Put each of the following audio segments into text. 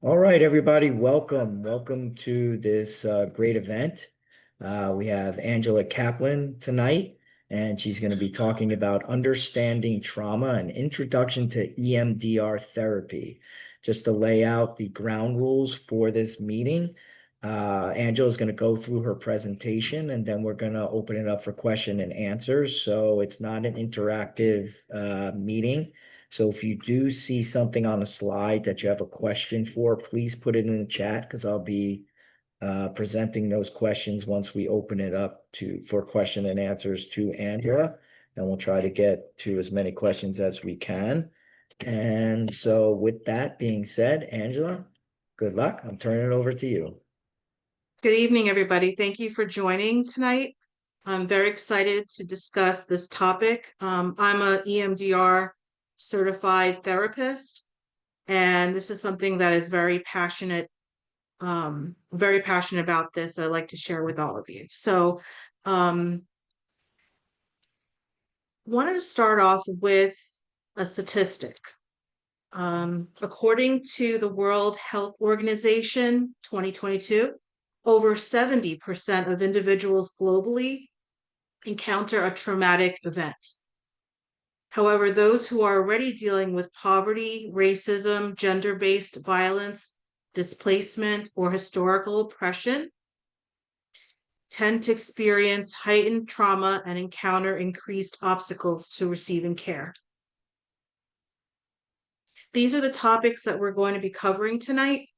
All right, everybody, welcome. Welcome to this great event. We have Angela Kaplan tonight, and she's going to be talking about understanding trauma and introduction to EMDR therapy. Just to lay out the ground rules for this meeting, Angela is going to go through her presentation, and then we're going to open it up for question and answers. So it's not an interactive meeting. So if you do see something on a slide that you have a question for, please put it in the chat because I'll be presenting those questions once we open it up for question and answers to Angela. And we'll try to get to as many questions as we can. And so with that being said, Angela, good luck. I'm turning it over to you. Good evening, everybody. Thank you for joining tonight. I'm very excited to discuss this topic. I'm a EMDR certified therapist, and this is something that is very passionate about this. I'd like to share with all of you. So, wanted to start off with a statistic. According to the World Health Organization 2022, over 70% of individuals globally encounter a traumatic event. However, those who are already dealing with poverty, racism, gender-based violence, displacement, or historical oppression tend to experience heightened trauma and encounter increased obstacles to receiving care. These are the topics that we're going to be covering tonight.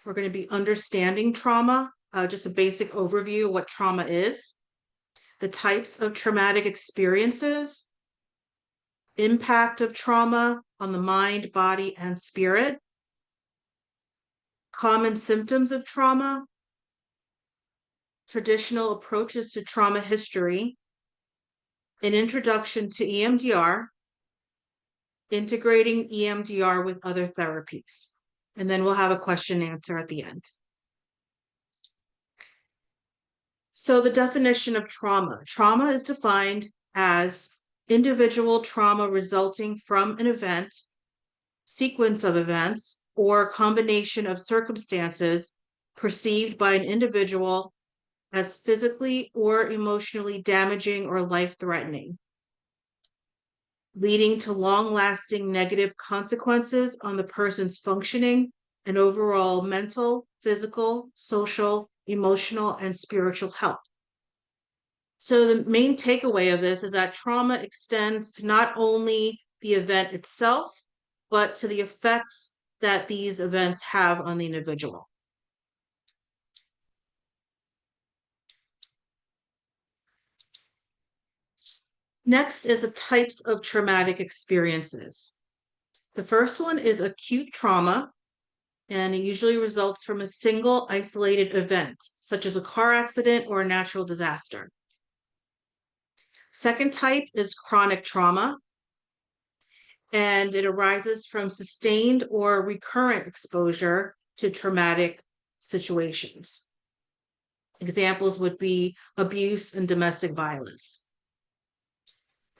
We're going to be understanding trauma, just a basic overview of what trauma is, the types of traumatic experiences, impact of trauma on the mind, body, and spirit, common symptoms of trauma, traditional approaches to trauma history, an introduction to EMDR, integrating EMDR with other therapies. And then we'll have a question and answer at the end. So the definition of trauma. Trauma is defined as individual trauma resulting from an event, sequence of events, or combination of circumstances perceived by an individual as physically or emotionally damaging or life-threatening, leading to long-lasting negative consequences on the person's functioning and overall mental, physical, social, emotional, and spiritual health. So the main takeaway of this is that trauma extends to not only the event itself, but to the effects that these events have on the individual. Next is the types of traumatic experiences. The first one is acute trauma, and it usually results from a single isolated event, such as a car accident or a natural disaster. Second type is chronic trauma, and it arises from sustained or recurrent exposure to traumatic situations. Examples would be abuse and domestic violence.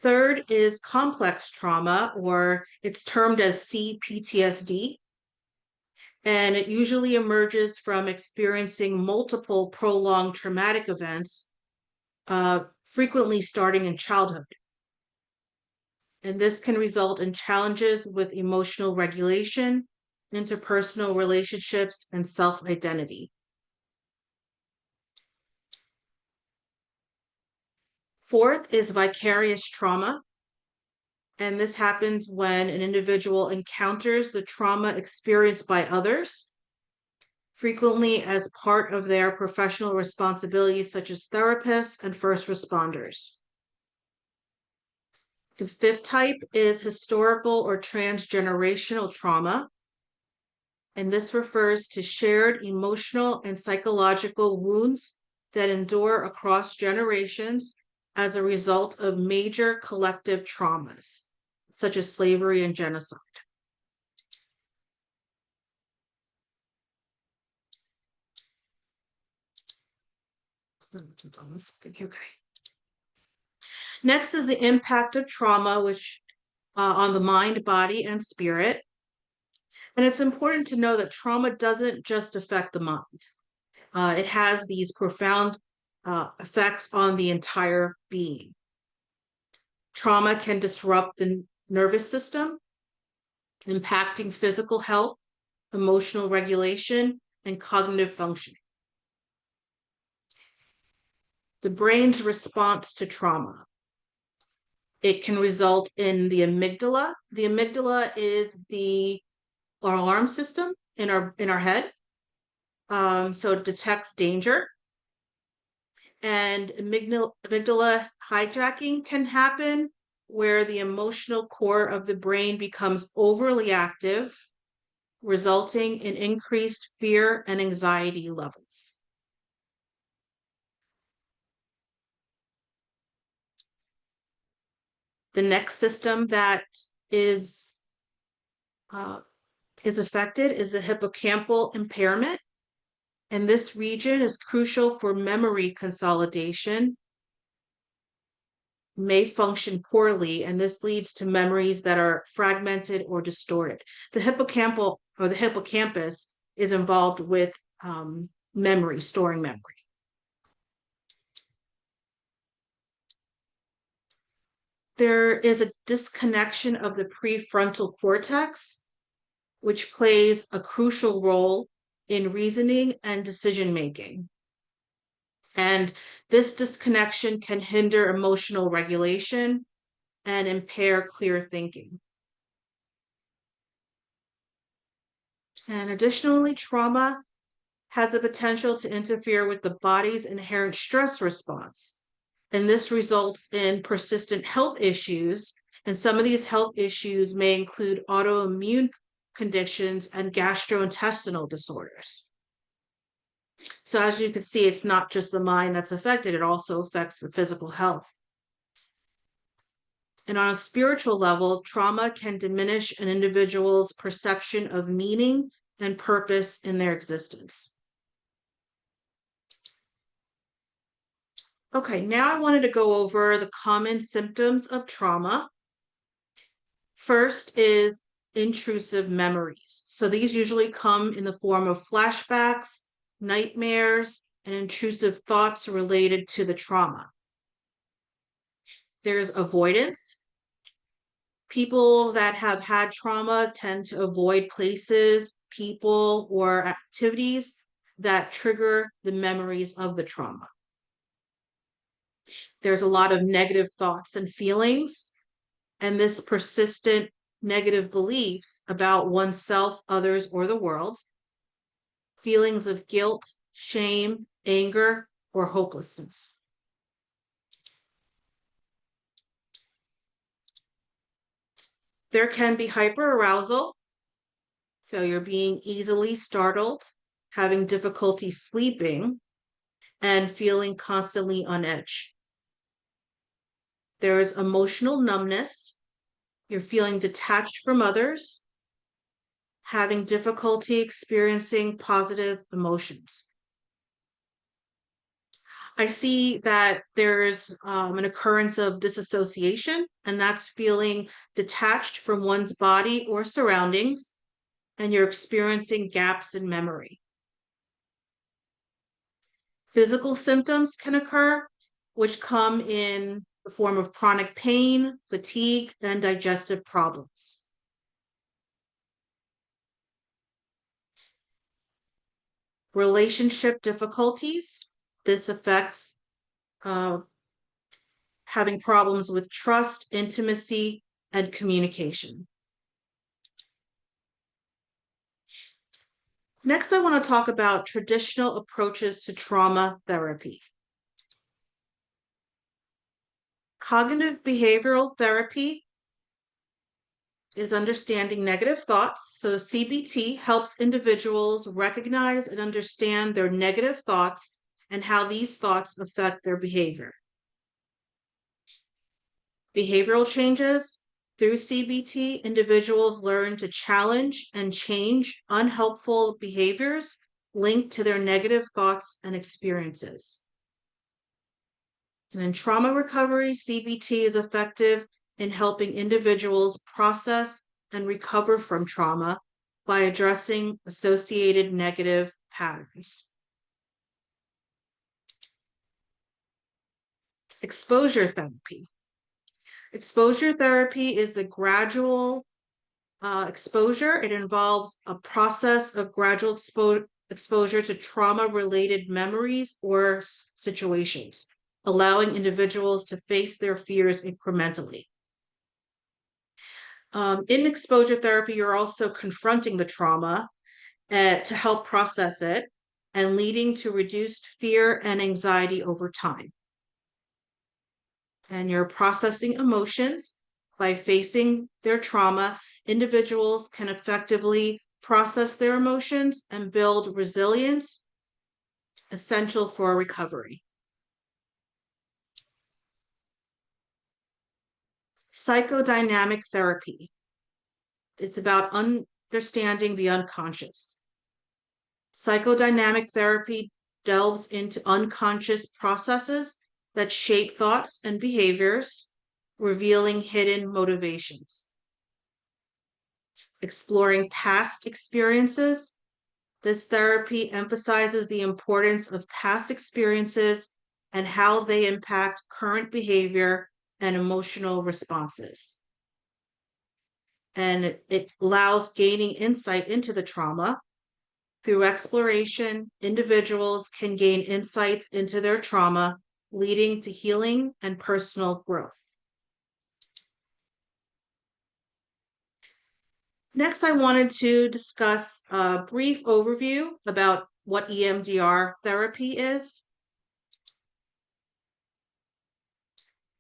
Third is complex trauma, or it's termed as CPTSD, and it usually emerges from experiencing multiple prolonged traumatic events, frequently starting in childhood. And this can result in challenges with emotional regulation, interpersonal relationships, and self-identity. Fourth is vicarious trauma. And this happens when an individual encounters the trauma experienced by others, frequently as part of their professional responsibilities, such as therapists and first responders. The fifth type is historical or transgenerational trauma. And this refers to shared emotional and psychological wounds that endure across generations as a result of major collective traumas, such as slavery and genocide. Okay. Next is the impact of trauma, which on the mind, body, and spirit. And it's important to know that trauma doesn't just affect the mind. It has these profound effects on the entire being. Trauma can disrupt the nervous system, impacting physical health, emotional regulation, and cognitive functioning. The brain's response to trauma. It can result in the amygdala. The amygdala is the alarm system in our head. So it detects danger. And amygdala hijacking can happen where the emotional core of the brain becomes overly active, resulting in increased fear and anxiety levels. The next system that is affected is the hippocampal impairment. And this region is crucial for memory consolidation, may function poorly, and this leads to memories that are fragmented or distorted. The hippocampal or the hippocampus is involved with memory, storing memory. There is a disconnection of the prefrontal cortex, which plays a crucial role in reasoning and decision making. And this disconnection can hinder emotional regulation and impair clear thinking. And additionally, trauma has the potential to interfere with the body's inherent stress response. And this results in persistent health issues. And some of these health issues may include autoimmune conditions and gastrointestinal disorders. So as you can see, it's not just the mind that's affected, it also affects the physical health. And on a spiritual level, trauma can diminish an individual's perception of meaning and purpose in their existence. Okay, now I wanted to go over the common symptoms of trauma. First is intrusive memories. So these usually come in the form of flashbacks, nightmares, and intrusive thoughts related to the trauma. There's avoidance. People that have had trauma tend to avoid places, people, or activities that trigger the memories of the trauma. There's a lot of negative thoughts and feelings, and this persistent negative beliefs about oneself, others, or the world. Feelings of guilt, shame, anger, or hopelessness. There can be hyperarousal, so you're being easily startled, having difficulty sleeping, and feeling constantly on edge. There is emotional numbness, you're feeling detached from others, having difficulty experiencing positive emotions. I see that there's an occurrence of disassociation, and that's feeling detached from one's body or surroundings, and you're experiencing gaps in memory. Physical symptoms can occur, which come in the form of chronic pain, fatigue, and digestive problems. Relationship difficulties. This affects having problems with trust, intimacy, and communication. Next, I want to talk about traditional approaches to trauma therapy. Cognitive behavioral therapy is understanding negative thoughts. So CBT helps individuals recognize and understand their negative thoughts and how these thoughts affect their behavior. Behavioral changes. Through CBT, individuals learn to challenge and change unhelpful behaviors linked to their negative thoughts and experiences. And in trauma recovery, CBT is effective in helping individuals process and recover from trauma by addressing associated negative patterns. Exposure therapy. Exposure therapy is the gradual exposure. It involves a process of gradual exposure to trauma-related memories or situations, allowing individuals to face their fears incrementally. In exposure therapy, you're also confronting the trauma to help process it and leading to reduced fear and anxiety over time. And you're processing emotions. By facing their trauma, individuals can effectively process their emotions and build resilience, essential for recovery. Psychodynamic therapy. It's about understanding the unconscious. Psychodynamic therapy delves into unconscious processes that shape thoughts and behaviors, revealing hidden motivations. Exploring past experiences. This therapy emphasizes the importance of past experiences and how they impact current behavior and emotional responses. And it allows gaining insight into the trauma. Through exploration, individuals can gain insights into their trauma, leading to healing and personal growth. Next, I wanted to discuss a brief overview about what EMDR therapy is.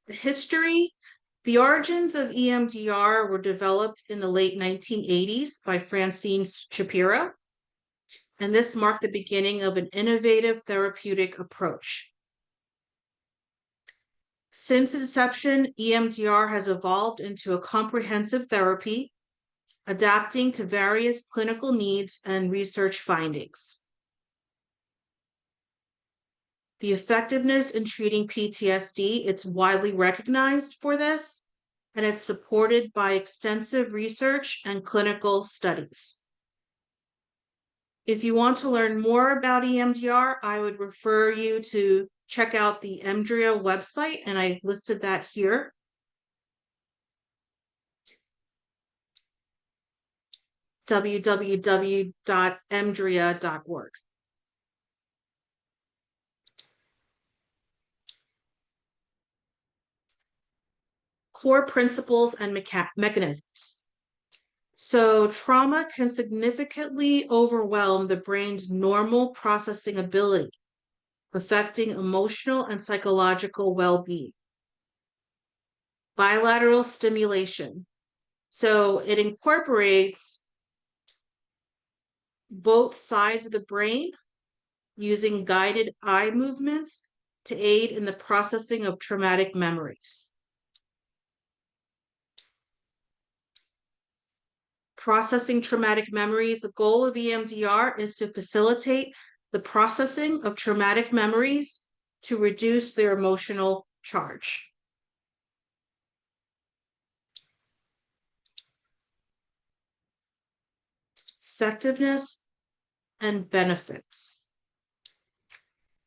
The history. The origins of EMDR were developed in the late 1980s by Francine Shapiro, and this marked the beginning of an innovative therapeutic approach. Since its inception, EMDR has evolved into a comprehensive therapy, adapting to various clinical needs and research findings. The effectiveness in treating PTSD, it's widely recognized for this, and it's supported by extensive research and clinical studies. If you want to learn more about EMDR, I would refer you to check out the emdria website, and I listed that here. www.emdria.org. Core principles and mechanisms. So trauma can significantly overwhelm the brain's normal processing ability, affecting emotional and psychological well-being. Bilateral stimulation. So it incorporates both sides of the brain using guided eye movements to aid in the processing of traumatic memories. Processing traumatic memories. The goal of EMDR is to facilitate the processing of traumatic memories to reduce their emotional charge. Effectiveness and benefits.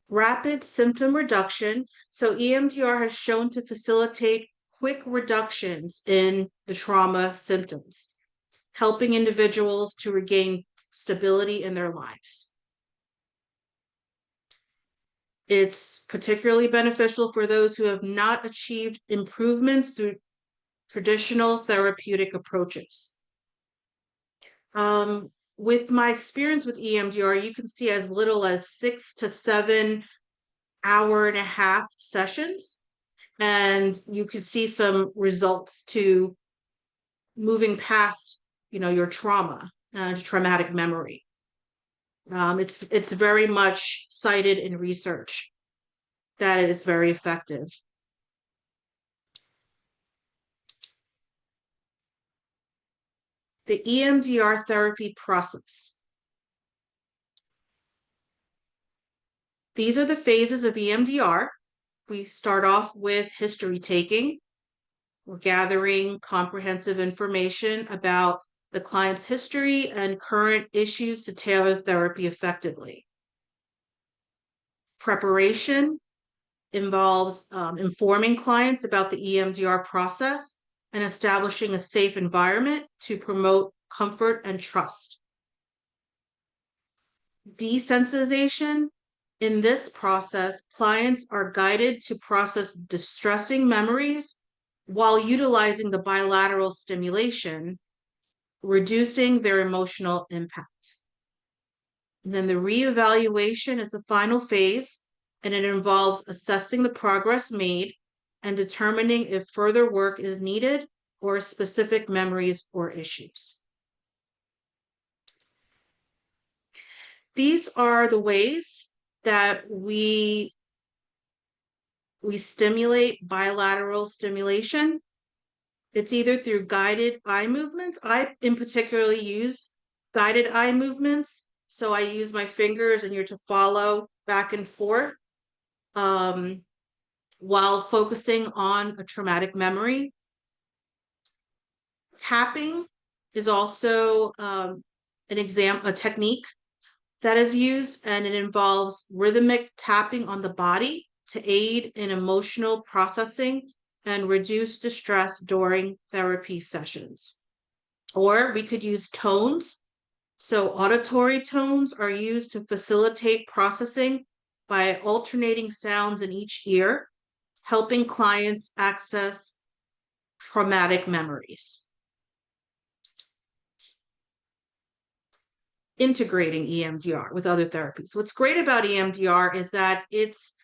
Rapid symptom reduction. So EMDR has shown to facilitate quick reductions in the trauma symptoms, helping individuals to regain stability in their lives. It's particularly beneficial for those who have not achieved improvements through traditional therapeutic approaches. With my experience with EMDR, you can see as little as 6 to 7 hour-and-a-half sessions, and you can see some results to moving past, your trauma and traumatic memory. It's very much cited in research that it is very effective. The EMDR therapy process. These are the phases of EMDR. We start off with history taking. We're gathering comprehensive information about the client's history and current issues to tailor therapy effectively. Preparation involves informing clients about the EMDR process and establishing a safe environment to promote comfort and trust. Desensitization. In this process, clients are guided to process distressing memories while utilizing the bilateral stimulation, reducing their emotional impact. And then the reevaluation is the final phase, and it involves assessing the progress made and determining if further work is needed or specific memories or issues. These are the ways that we stimulate bilateral stimulation. It's either through guided eye movements. I in particularly use guided eye movements. So I use my fingers and you're to follow back and forth while focusing on a traumatic memory. Tapping is also a technique that is used, and it involves rhythmic tapping on the body to aid in emotional processing and reduce distress during therapy sessions. Or we could use tones. So auditory tones are used to facilitate processing by alternating sounds in each ear, helping clients access traumatic memories. Integrating EMDR with other therapies. What's great about EMDR is that it's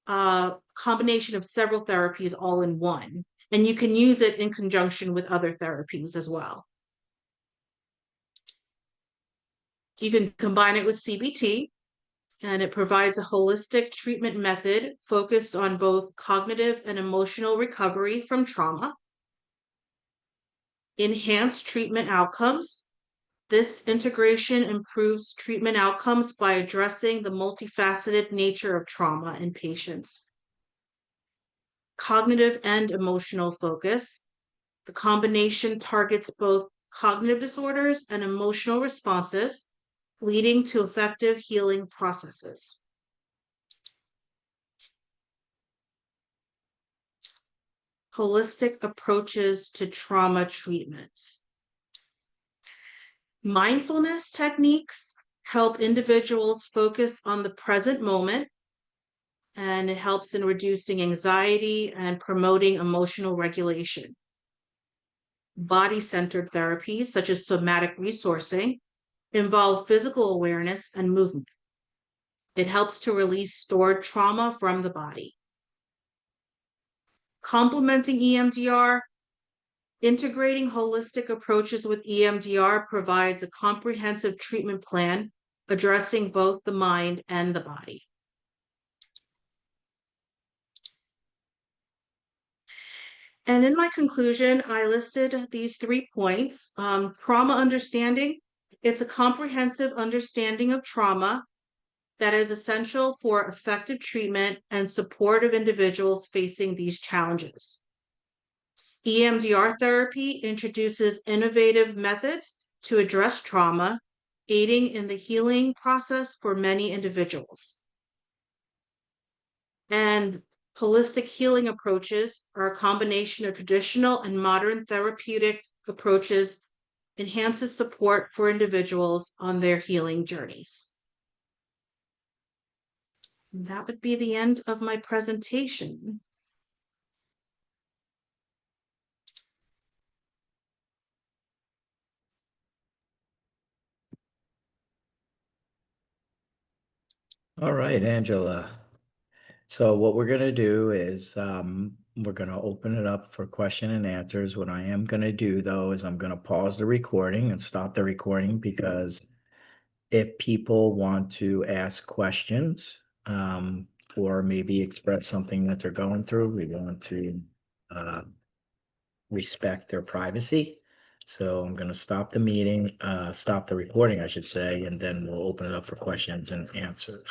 a combination of several therapies all in one, and you can use it in conjunction with other therapies as well. You can combine it with CBT, and it provides a holistic treatment method focused on both cognitive and emotional recovery from trauma. Enhanced treatment outcomes. This integration improves treatment outcomes by addressing the multifaceted nature of trauma in patients. Cognitive and emotional focus. The combination targets both cognitive disorders and emotional responses, leading to effective healing processes. Holistic approaches to trauma treatment. Mindfulness techniques help individuals focus on the present moment, and it helps in reducing anxiety and promoting emotional regulation. Body-centered therapies, such as somatic resourcing, involve physical awareness and movement. It helps to release stored trauma from the body. Complementing EMDR, integrating holistic approaches with EMDR provides a comprehensive treatment plan addressing both the mind and the body. And in my conclusion, I listed these 3 points. Trauma understanding. It's a comprehensive understanding of trauma that is essential for effective treatment and support of individuals facing these challenges. EMDR therapy introduces innovative methods to address trauma, aiding in the healing process for many individuals. And holistic healing approaches are a combination of traditional and modern therapeutic approaches, enhances support for individuals on their healing journeys. That would be the end of my presentation. All right, Angela. So what we're going to do is we're going to open it up for question and answers. What I am going to do, though, is I'm going to pause the recording and stop the recording, because if people want to ask questions or maybe express something that they're going through, we want to respect their privacy. So I'm going to stop the meeting, stop the recording, I should say, and then we'll open it up for questions and answers.